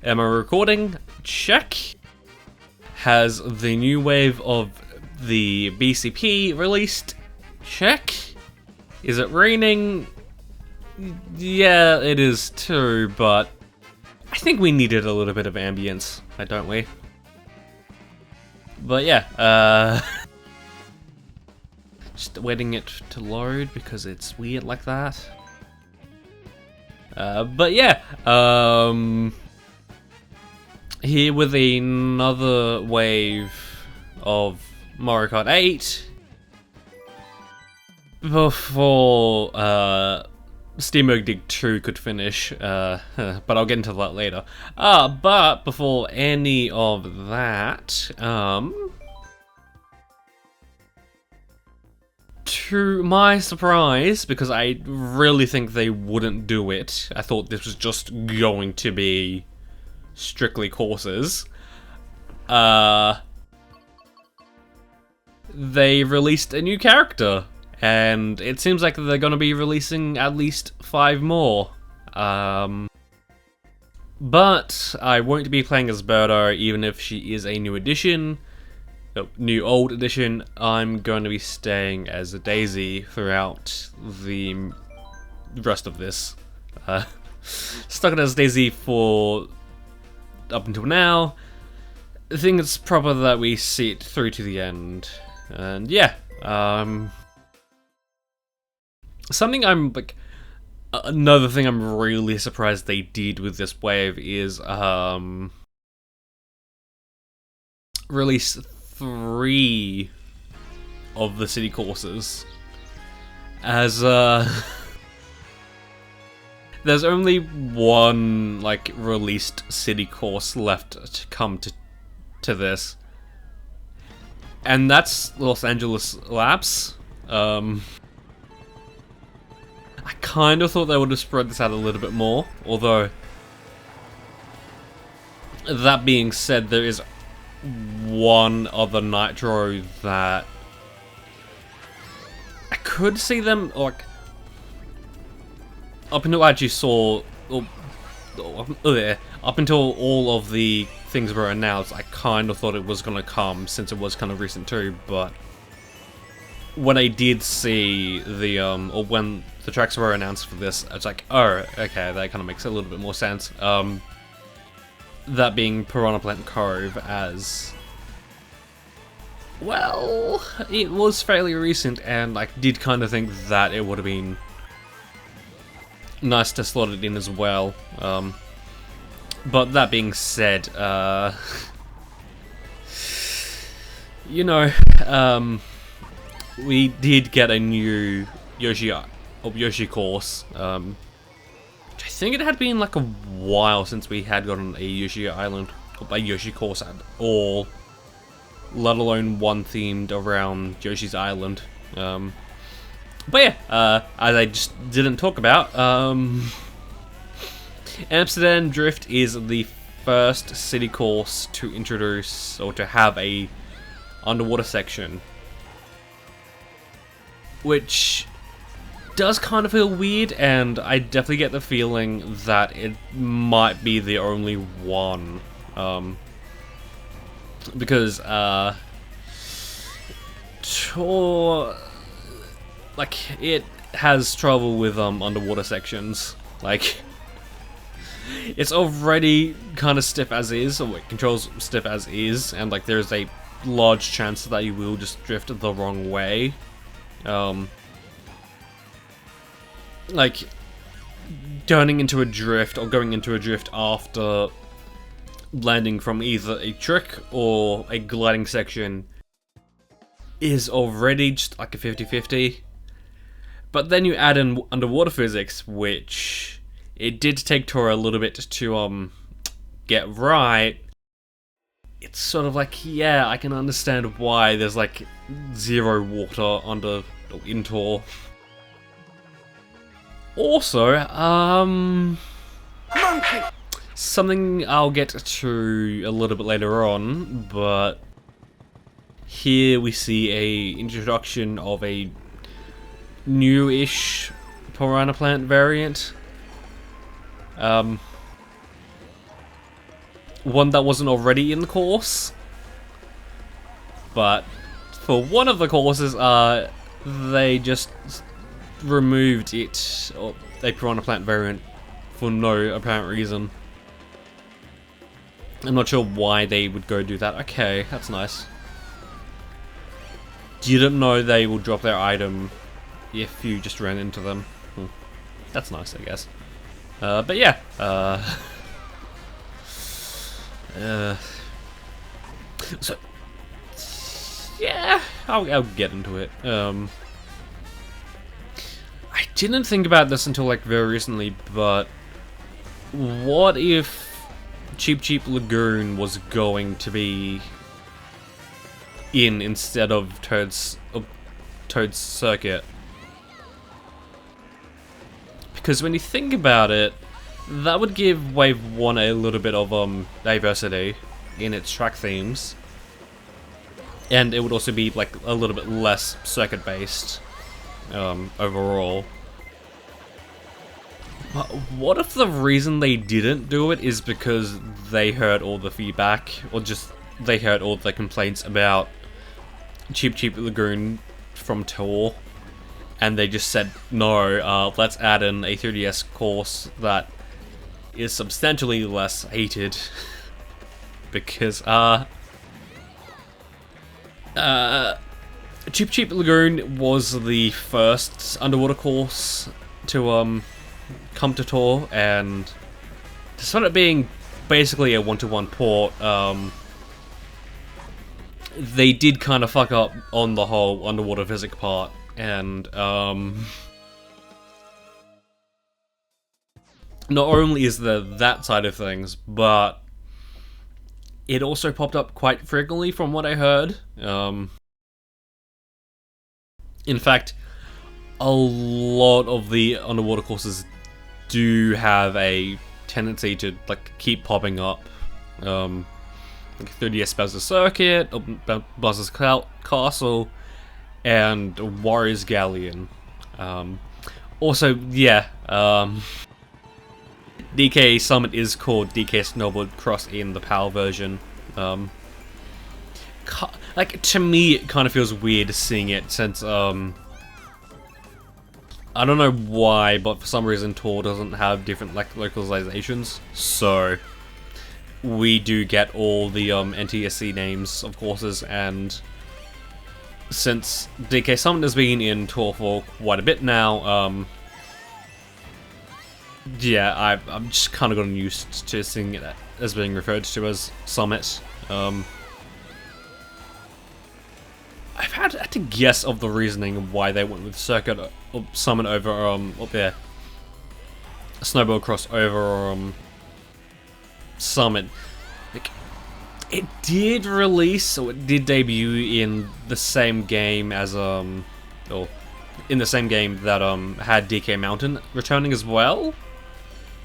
Am I recording? Check. Has the new wave of the BCP released? Check. Is it raining? Yeah, it is too, but I think we needed a little bit of ambience, don't we? But yeah, just waiting it to load because it's weird like that. But yeah, here with another wave of Mario Kart 8 before Steam Mode Dig 2 could finish, but I'll get into that later. But before any of that, to my surprise, because I really think they wouldn't do it, I thought this was just going to be strictly courses, they released a new character, and it seems like they're going to be releasing at least 5 more. But I won't be playing as Birdo, even if she is a new addition. New old edition. I'm going to be staying as a Daisy throughout the rest of this. Stuck as Daisy for up until now. I think it's proper that we see it through to the end. And yeah, something I'm like, another thing I'm really surprised they did with this wave is release 3 of the city courses, as there's only one like released city course left to come to this, and that's Los Angeles Laps. I kind of thought they would have spread this out a little bit more, although that being said, there is one other Nitro that I could see them, like, up until I actually saw, up until all of the things were announced, I kind of thought it was going to come, since it was kind of recent too, but when I did see the, or when the tracks were announced for this, I was like, oh, okay, that kind of makes a little bit more sense. That being Piranha Plant Cove, as well, it was fairly recent, and I did kind of think that it would have been nice to slot it in as well. But that being said, you know, we did get a new Yoshi course. I think it had been like a while since we had gotten a Yoshi Island, or a Yoshi course at all, let alone one themed around Yoshi's Island. But yeah, as I just didn't talk about, Amsterdam Drift is the first city course to introduce, or to have a underwater section, which does kind of feel weird, and I definitely get the feeling that it might be the only one, because like, it has trouble with underwater sections. Like, it's already kind of stiff as is, or it controls stiff as is, and like there's a large chance that you will just drift the wrong way. Like, turning into a drift or going into a drift after landing from either a trick or a gliding section is already just like a 50-50. But then you add in underwater physics, which it did take Tora a little bit to get right. It's sort of like, yeah, I can understand why there's like 0 water under or in Tor. Also, something I'll get to a little bit later on, but here we see a introduction of a new-ish Piranha Plant variant. one that wasn't already in the course. But for one of the courses, they just removed it, or a Piranha Plant variant, for no apparent reason. I'm not sure why they would go do that. Okay, that's nice. Didn't know they will drop their item if you just ran into them. That's nice, I guess. But yeah. So yeah, I'll get into it. I didn't think about this until like very recently, but what if Cheep Cheep Lagoon was going to be in instead of Toad's Circuit? Because when you think about it, that would give Wave 1 a little bit of diversity in its track themes. And it would also be like a little bit less circuit based overall. But what if the reason they didn't do it is because they heard all the feedback, or just they heard all the complaints about Cheep Cheep Lagoon from Tour, and they just said, no, let's add in a 3DS course that is substantially less hated. Because, Cheep Cheep Lagoon was the first underwater course to, come to Tour, and despite it being basically a one-to-one port, they did kind of fuck up on the whole underwater physics part, and not only is there that side of things, but it also popped up quite frequently from what I heard. In fact, a lot of the underwater courses do have a tendency to like keep popping up. Like 3DS Bowser Circuit, Buzz's Castle, and Warrior's Galleon. Also, yeah, DK Summit is called DK Snowboard Cross in the PAL version. Like, to me, it kind of feels weird seeing it since, I don't know why, but for some reason Tour doesn't have different like localizations, so we do get all the NTSC names of courses, and since DK Summit has been in Tour for quite a bit now, yeah, I'm just kind of gotten used to seeing it as being referred to as Summit. I've had to guess of the reasoning why they went with Circuit or Summit over up there, Snowboard Cross over Summit. Like, it did release, or it did debut in the same game as or in the same game that had DK Mountain returning as well.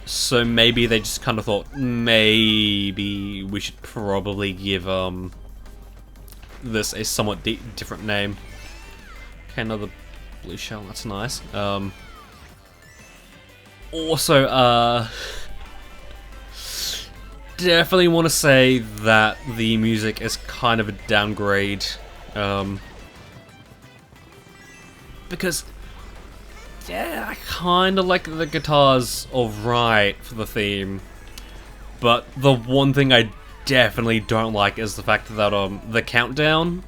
So maybe they just kind of thought maybe we should probably give this a somewhat different name. Okay, another blue shell, that's nice. Also, definitely want to say that the music is kind of a downgrade, because yeah, I kind of like the guitars alright for the theme, but the one thing I definitely don't like is the fact that the countdown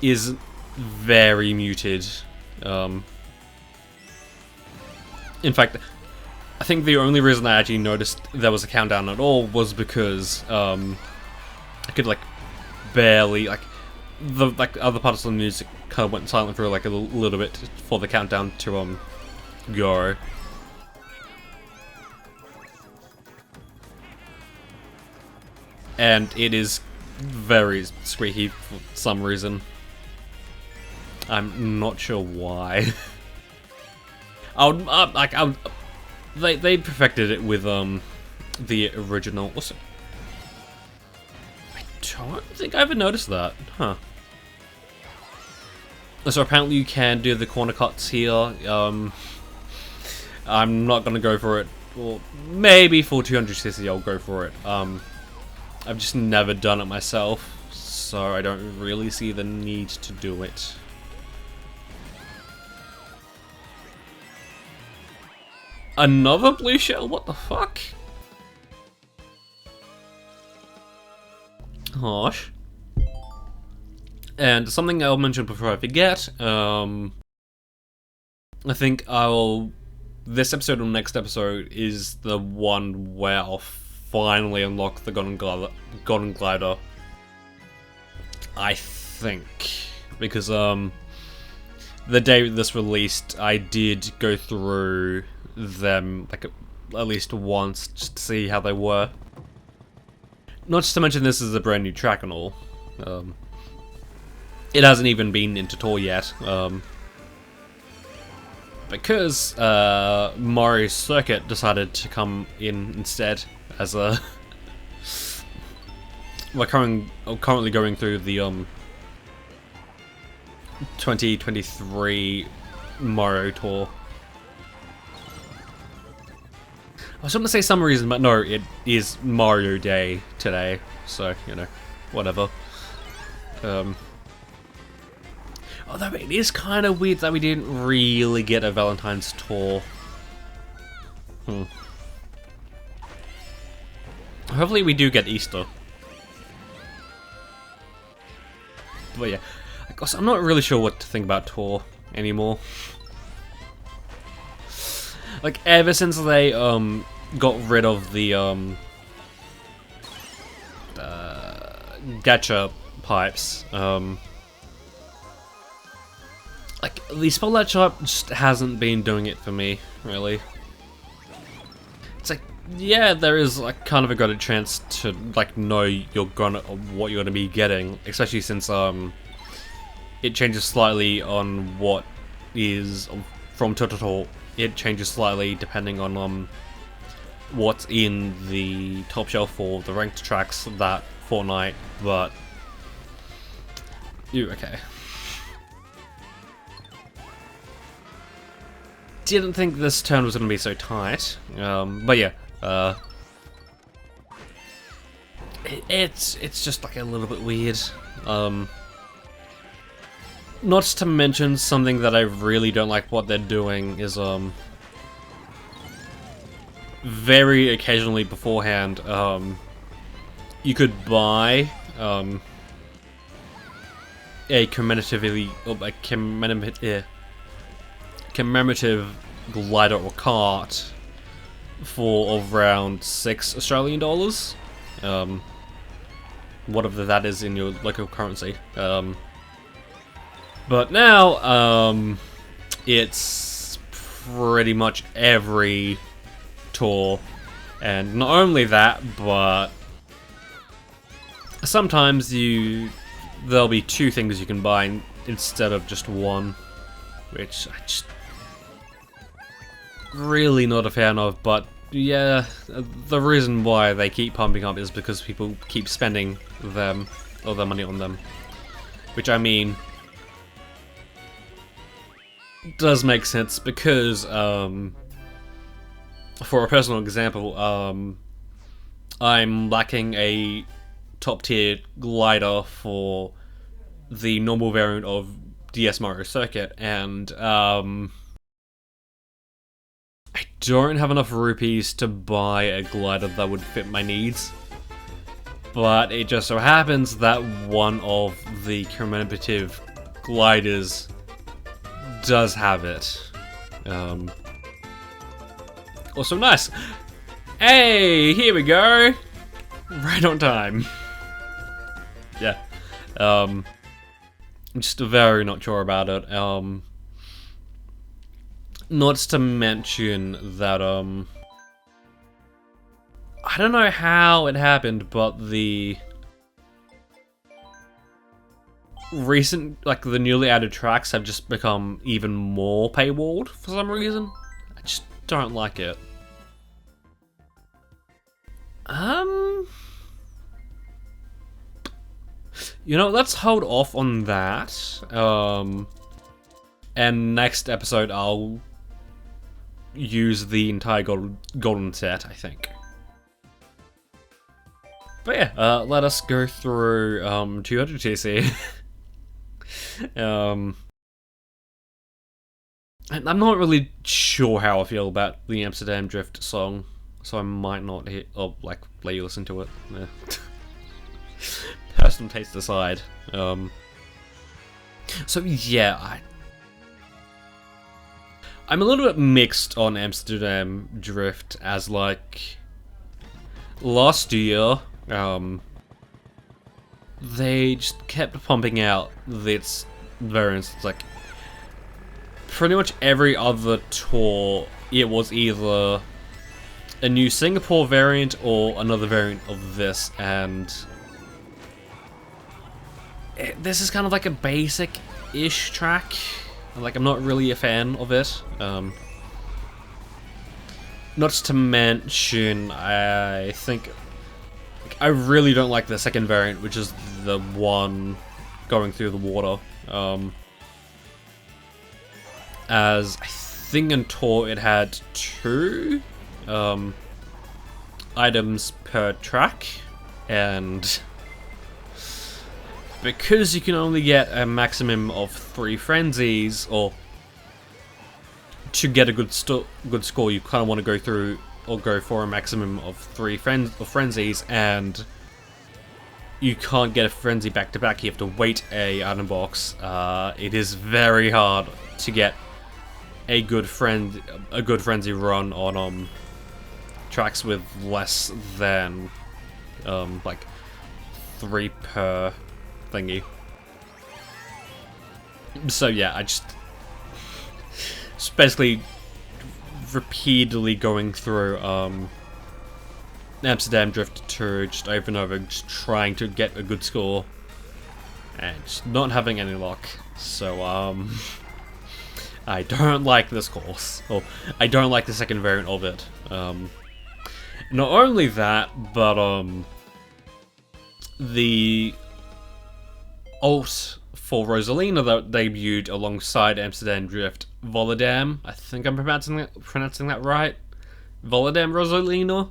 is very muted. In fact, I think the only reason I actually noticed there was a countdown at all was because I could like barely the other parts of the music kind of went silent for like a little bit for the countdown to go. And it is very squeaky for some reason. I'm not sure why. They perfected it with the original. Also, I don't think I ever noticed that, huh? So apparently you can do the corner cuts here. I'm not gonna go for it or maybe for 200cc I'll go for it. I've just never done it myself, so I don't really see the need to do it. Another blue shell? What the fuck? Gosh. And something I'll mention before I forget, I think this episode or next episode is the one where I'll finally unlock the Golden Glider. I think. Because, the day this released, I did go through them, like, at least once, just to see how they were. Not just to mention this is a brand new track and all. It hasn't even been into tour yet. Because Mario Circuit decided to come in instead as a... We're currently going through the 2023 Mario Tour. I was going to say some reason, but no, it is Mario Day today, so, you know, whatever. Although it is kind of weird that we didn't really get a Valentine's tour. Hopefully we do get Easter. But yeah, of course, I'm not really sure what to think about tour anymore. Like, ever since they got rid of the gacha pipes, like, the spotlight shop just hasn't been doing it for me, really. It's like, yeah, there is like kind of a good chance to like know what you're gonna be getting, especially since it changes slightly on what is from tour to tour. It changes slightly depending on what's in the top shelf for the ranked tracks that fortnight, but okay. Didn't think this turn was going to be so tight, but yeah, it's just like a little bit weird. Not to mention something that I really don't like what they're doing is very occasionally beforehand you could buy a commemorative glider or cart for around $6 Australian dollars, whatever that is in your local currency. But now it's pretty much every tour, and not only that, but sometimes there'll be two things you can buy instead of just one, which I just really not a fan of. But yeah, the reason why they keep pumping up is because people keep spending all their money on them, which I mean does make sense because for a personal example, I'm lacking a top tier glider for the normal variant of DS Mario Circuit, and I don't have enough rupees to buy a glider that would fit my needs. But it just so happens that one of the commemorative gliders does have it. Also nice. Hey, here we go. Right on time. Yeah. I'm just very not sure about it. Not to mention that, I don't know how it happened, but the the newly added tracks have just become even more paywalled for some reason. I just don't like it. You know, let's hold off on that. And next episode I'll use the entire golden set, I think. But yeah, let us go through 200cc. I'm not really sure how I feel about the Amsterdam Drift song, so I might not let you listen to it. Yeah. Personal taste aside. So yeah, I'm a little bit mixed on Amsterdam Drift, as like last year, they just kept pumping out its variants. It's like pretty much every other tour, it was either a new Singapore variant or another variant of this, and this is kind of like a basic-ish track. Like, I'm not really a fan of it. Not to mention, I think I really don't like the second variant, which is the one going through the water. As I think in tour it had 2 items per track, and because you can only get a maximum of 3 frenzies, or to get a good score, you kind of want to go through or go for a maximum of 3 frenzies, and you can't get a frenzy back to back. You have to wait a item box. It is very hard to get a good frenzy run on tracks with less than like 3 per thingy. So yeah, I just basically repeatedly going through Amsterdam Drift 2 just over and over, just trying to get a good score and just not having any luck. So I don't like this course, or I don't like the second variant of it. Not only that, but the alt for Rosalina that debuted alongside Amsterdam Drift, Volendam, I think I'm pronouncing that right. Volendam Rosalina,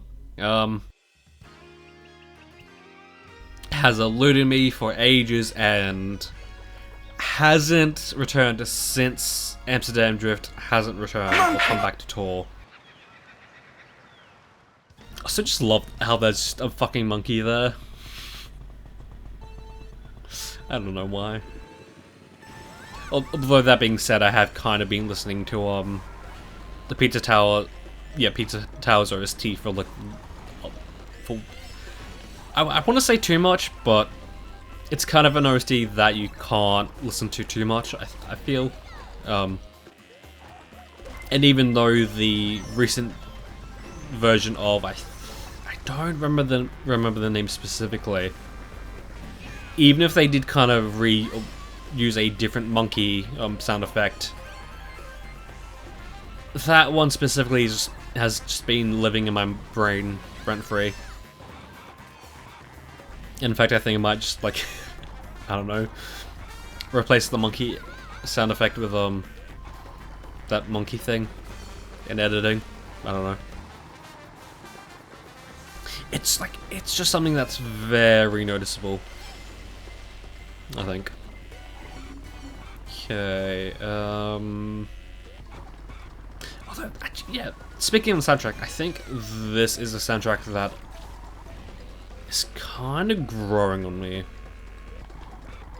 has eluded me for ages and hasn't returned since Amsterdam Drift hasn't returned or come back to tour. I also just love how there's just a fucking monkey there. I don't know why. Although that being said, I have kind of been listening to the Pizza Tower, Pizza Tower's OST for like, I want to say too much, but it's kind of an OST that you can't listen to too much, I feel. And even though the recent version of I don't remember the name specifically. Even if they did kind of use a different monkey sound effect, that one specifically has just been living in my brain rent-free. In fact, I think I might just, like, I don't know, replace the monkey sound effect with that monkey thing in editing. I don't know. It's just something that's very noticeable, I think. Okay, although, actually, yeah, speaking of the soundtrack, I think this is a soundtrack that is kind of growing on me,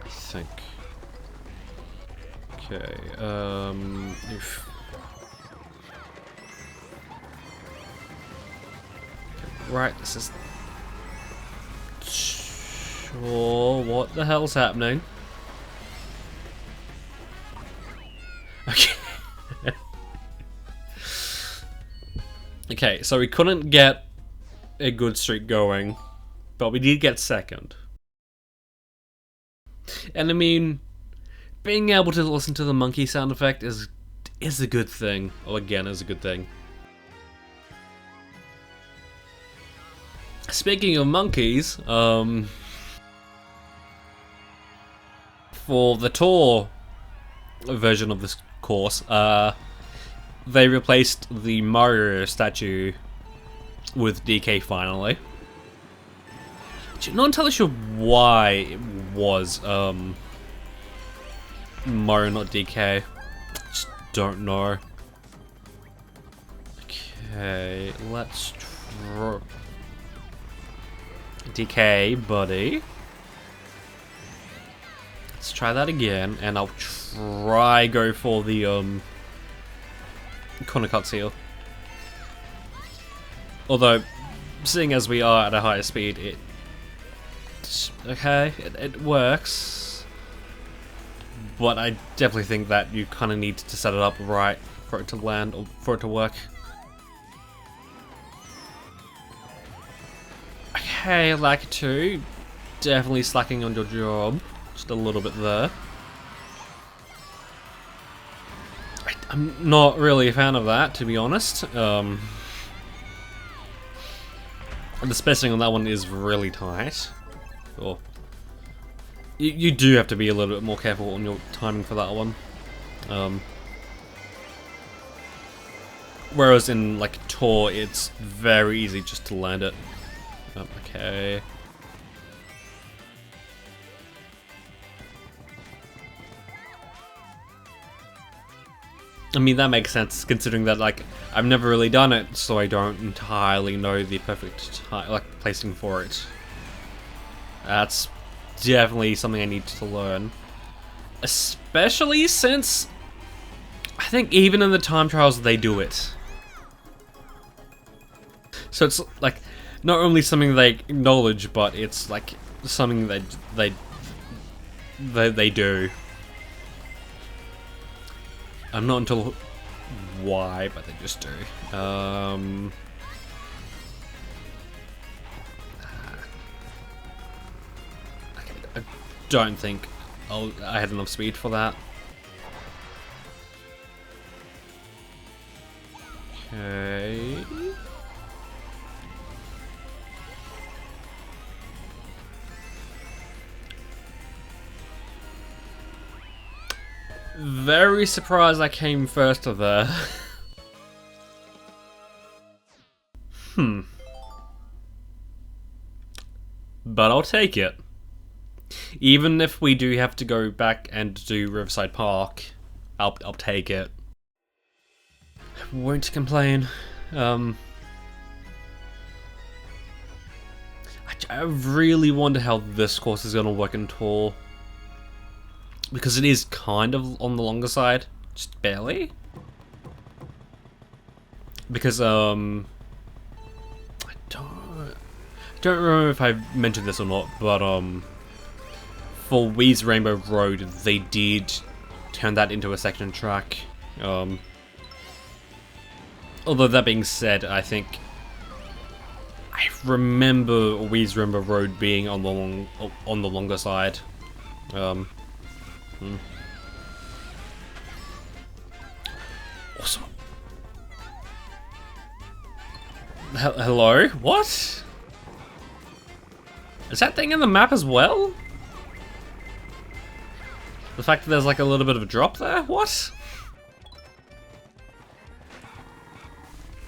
I think. Okay, right, this is... Sure, what the hell's happening? Okay. Okay, so we couldn't get a good streak going, but we did get second. And I mean, being able to listen to the monkey sound effect is a good thing. Well, again, is a good thing. Speaking of monkeys, for the tour version of this course, they replaced the Mario statue with DK finally. Not entirely sure why it was Mario, not DK. Just don't know. Okay, let's try DK, buddy. Let's try that again, and I'll try go for the corner cut seal. Although, seeing as we are at a higher speed, it works. But I definitely think that you kind of need to set it up right for it to land or for it to work. Okay, like 2, definitely slacking on your job. Just a little bit there. I'm not really a fan of that, to be honest. The spacing on that one is really tight. Oh. You do have to be a little bit more careful on your timing for that one. Whereas in like Tour, it's very easy just to land it. Okay. I mean, that makes sense considering that, like, I've never really done it, so I don't entirely know the perfect placing for it. That's definitely something I need to learn. Especially since I think even in the time trials they do it. So it's like not only something they acknowledge, but it's like something that they do. I'm not until why, but they just do. I don't think I had enough speed for that. Okay. Very surprised I came first to there. But I'll take it. Even if we do have to go back and do Riverside Park, I'll take it. Won't complain. I really wonder how this course is gonna work in Tour. Because it is kind of on the longer side, just barely. Because I don't remember if I mentioned this or not, but for Wii's Rainbow Road, they did turn that into a section track. Although that being said, I think I remember Wii's Rainbow Road being on the longer side. Awesome. Hello? What? Is that thing in the map as well? The fact that there's like a little bit of a drop there? What?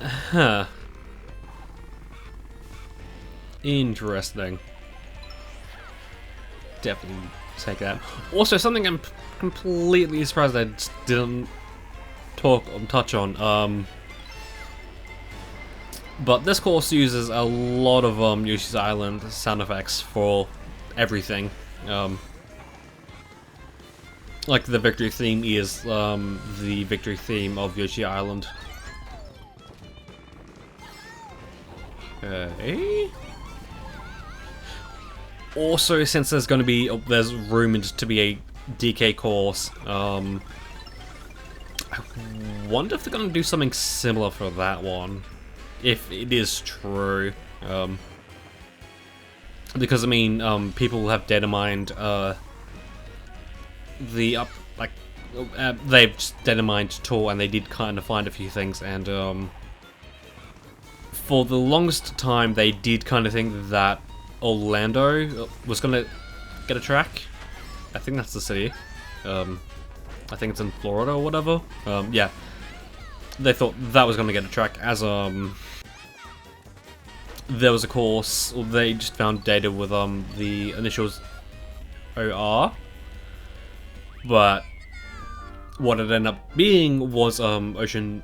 Huh. Interesting. Definitely take that. Also, something I'm completely surprised I didn't touch on. But this course uses a lot of Yoshi's Island sound effects for everything. Like the victory theme is the victory theme of Yoshi Island. Okay. Also, since there's going to be there's rumored to be a DK course, I wonder if they're going to do something similar for that one, if it is true. Because I mean, people have data mined they've data mined Tour, and they did kind of find a few things, and for the longest time they did kind of think that Orlando was gonna get a track. I think that's the city. I think it's in Florida or whatever. Yeah. they thought that was going to get a track, as there was a course, or they just found data with the initials OR, but what it ended up being was Ocean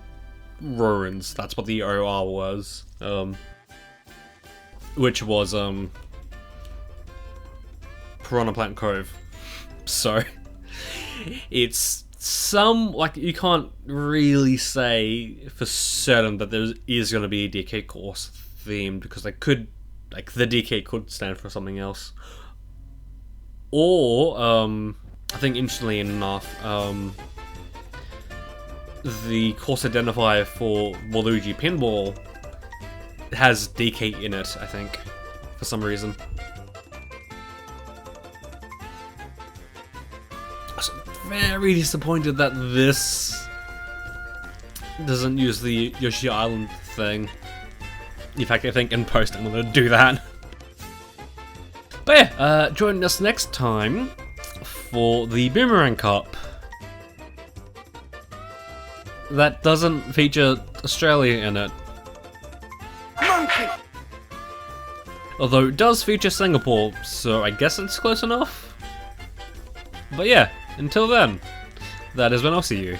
Ruins. That's what the OR was, which was Piranha Plant Cove. So it's like, you can't really say for certain that there is going to be a DK course themed, because they could, like, the DK could stand for something else, or I think interestingly enough, the course identifier for Waluigi Pinball has DK in it, I think, for some reason. I'm very disappointed that this doesn't use the Yoshi Island thing. In fact, I think in post I'm gonna do that. But yeah, join us next time for the Boomerang Cup. That doesn't feature Australia in it. Monkey! Although it does feature Singapore, so I guess it's close enough. But yeah, until then, that is when I'll see you.